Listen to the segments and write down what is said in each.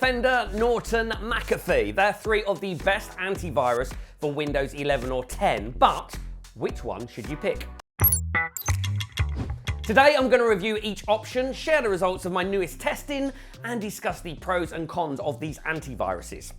Bitdefender, Norton, McAfee. They're three of the best antivirus for Windows 11 or 10, but which one should you pick? Today I'm going to review each option, share the results of my newest testing, and discuss the pros and cons of these antiviruses.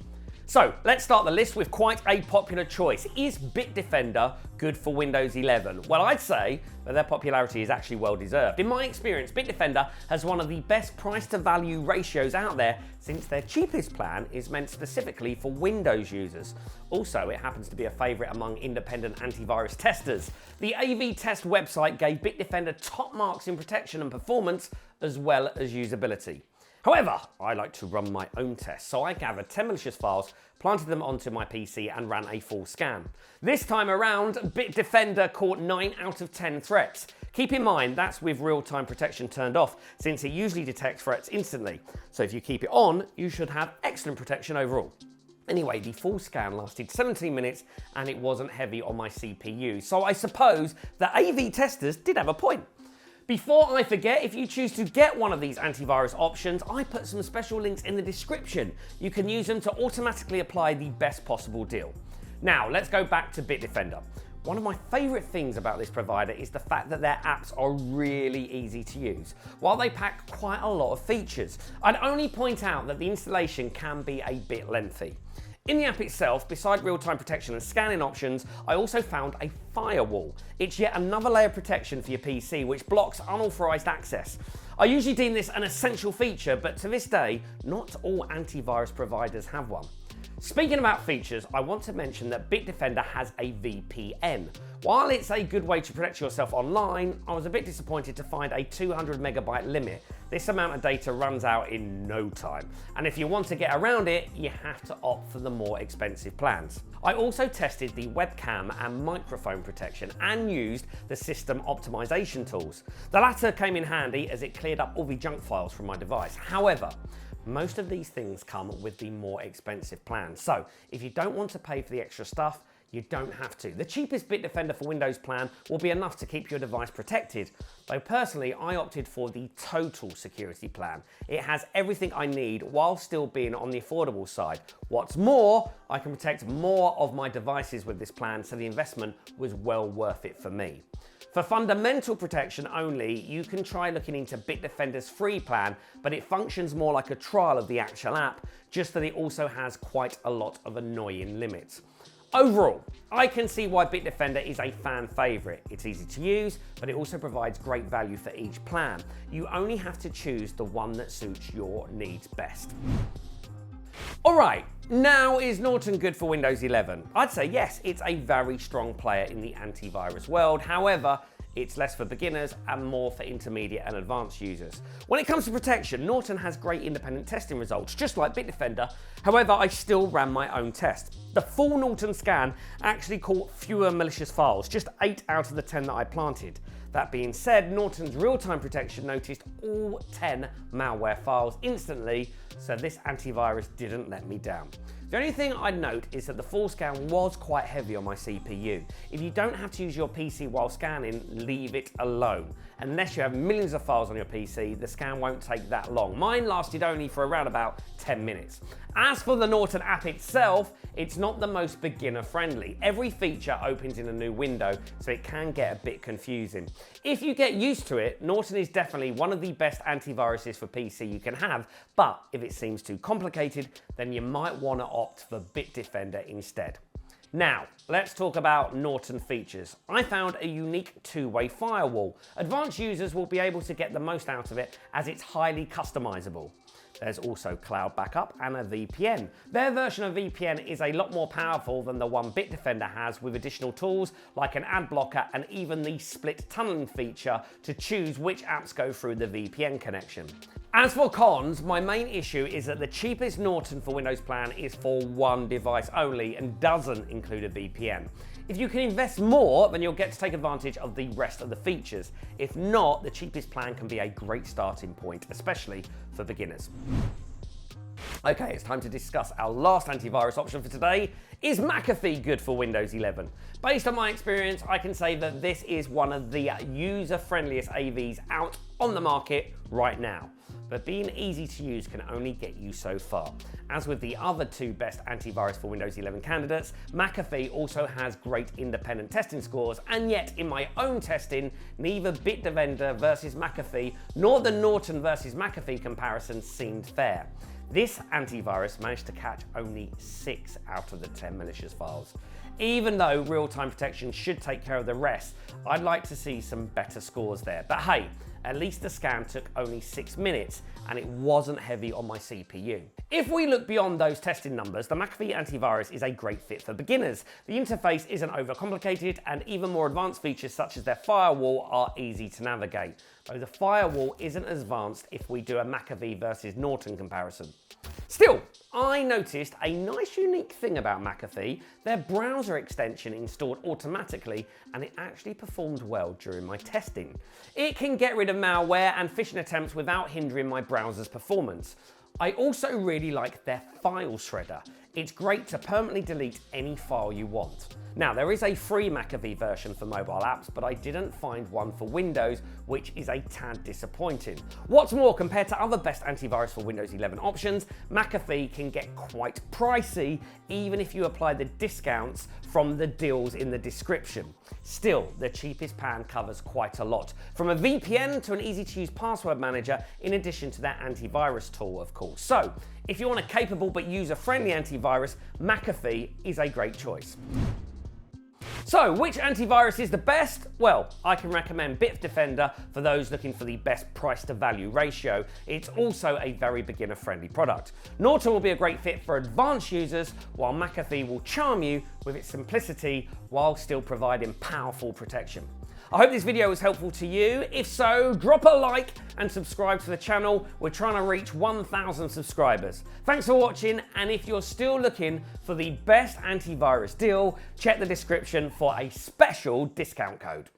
So let's start the list with quite a popular choice. Is Bitdefender good for Windows 11? Well, I'd say that their popularity is actually well deserved. In my experience, Bitdefender has one of the best price to value ratios out there, since their cheapest plan is meant specifically for Windows users. Also, it happens to be a favourite among independent antivirus testers. The AV Test website gave Bitdefender top marks in protection and performance, as well as usability. However, I like to run my own tests, so I gathered 10 malicious files, planted them onto my PC and ran a full scan. This time around, Bitdefender caught 9 out of 10 threats. Keep in mind, that's with real-time protection turned off, since it usually detects threats instantly. So if you keep it on, you should have excellent protection overall. Anyway, the full scan lasted 17 minutes and it wasn't heavy on my CPU, so I suppose the AV testers did have a point. Before I forget, if you choose to get one of these antivirus options, I put some special links in the description. You can use them to automatically apply the best possible deal. Now, let's go back to Bitdefender. One of my favourite things about this provider is the fact that their apps are really easy to use, while they pack quite a lot of features. I'd only point out that the installation can be a bit lengthy. In the app itself, beside real-time protection and scanning options, I also found a firewall. It's yet another layer of protection for your PC, which blocks unauthorized access. I usually deem this an essential feature, but to this day, not all antivirus providers have one. Speaking about features, I want to mention that Bitdefender has a VPN. While it's a good way to protect yourself online, I was a bit disappointed to find a 200 megabyte limit. This amount of data runs out in no time, and if you want to get around it, you have to opt for the more expensive plans. I also tested the webcam and microphone protection and used the system optimization tools. The latter came in handy as it cleared up all the junk files from my device. However, most of these things come with the more expensive plans, so if you don't want to pay for the extra stuff, you don't have to. The cheapest Bitdefender for Windows plan will be enough to keep your device protected, though personally I opted for the total security plan. It has everything I need while still being on the affordable side. What's more, I can protect more of my devices with this plan, so the investment was well worth it for me. For fundamental protection only, you can try looking into Bitdefender's free plan, but it functions more like a trial of the actual app, just that it also has quite a lot of annoying limits. Overall, I can see why Bitdefender is a fan favourite. It's easy to use, but it also provides great value for each plan. You only have to choose the one that suits your needs best. Alright, now is Norton good for Windows 11? I'd say yes, it's a very strong player in the antivirus world. However, it's less for beginners and more for intermediate and advanced users. When it comes to protection, Norton has great independent testing results, just like Bitdefender. However, I still ran my own test. The full Norton scan actually caught fewer malicious files, just 8 out of the 10 that I planted. That being said, Norton's real-time protection noticed all 10 malware files instantly, so this antivirus didn't let me down. The only thing I'd note is that the full scan was quite heavy on my CPU. If you don't have to use your PC while scanning, leave it alone. Unless you have millions of files on your PC, the scan won't take that long. Mine lasted only for around about 10 minutes. As for the Norton app itself, it's not the most beginner friendly. Every feature opens in a new window, so it can get a bit confusing. If you get used to it, Norton is definitely one of the best antiviruses for PC you can have, but if it seems too complicated, then you might want to opt for Bitdefender instead. Now, let's talk about Norton features. I found a unique two-way firewall. Advanced users will be able to get the most out of it as it's highly customizable. There's also cloud backup and a VPN. Their version of VPN is a lot more powerful than the one Bitdefender has, with additional tools like an ad blocker and even the split tunneling feature to choose which apps go through the VPN connection. As for cons, my main issue is that the cheapest Norton for Windows plan is for one device only and doesn't include a VPN. If you can invest more, then you'll get to take advantage of the rest of the features. If not, the cheapest plan can be a great starting point, especially for beginners. Okay, it's time to discuss our last antivirus option for today. Is McAfee good for Windows 11? Based on my experience, I can say that this is one of the user-friendliest AVs out on the market right now. but being easy to use can only get you so far. As with the other two best antivirus for Windows 11 candidates, McAfee also has great independent testing scores, and yet in my own testing, neither Bitdefender versus McAfee nor the Norton versus McAfee comparison seemed fair. This antivirus managed to catch only 6 out of the 10 malicious files. Even though real-time protection should take care of the rest, I'd like to see some better scores there. But hey, at least the scan took only 6 minutes and it wasn't heavy on my CPU. If we look beyond those testing numbers, the McAfee antivirus is a great fit for beginners. The interface isn't overcomplicated and even more advanced features such as their firewall are easy to navigate. Though the firewall isn't as advanced if we do a McAfee versus Norton comparison. Still, I noticed a nice unique thing about McAfee. Their browser extension installed automatically and it actually performed well during my testing. It can get rid of malware and phishing attempts without hindering my browser's performance. I also really like their file shredder. It's great to permanently delete any file you want. Now, there is a free McAfee version for mobile apps, but I didn't find one for Windows, which is a tad disappointing. What's more, compared to other best antivirus for Windows 11 options, McAfee can get quite pricey, even if you apply the discounts from the deals in the description. Still, the cheapest plan covers quite a lot, from a VPN to an easy-to-use password manager, in addition to their antivirus tool, of course. So, if you want a capable but user-friendly antivirus, McAfee is a great choice. So, which antivirus is the best? Well, I can recommend Bitdefender for those looking for the best price to value ratio. It's also a very beginner friendly product. Norton will be a great fit for advanced users, while McAfee will charm you with its simplicity while still providing powerful protection. I hope this video was helpful to you. If so, drop a like and subscribe to the channel. We're trying to reach 1,000 subscribers. Thanks for watching, and if you're still looking for the best antivirus deal, check the description for a special discount code.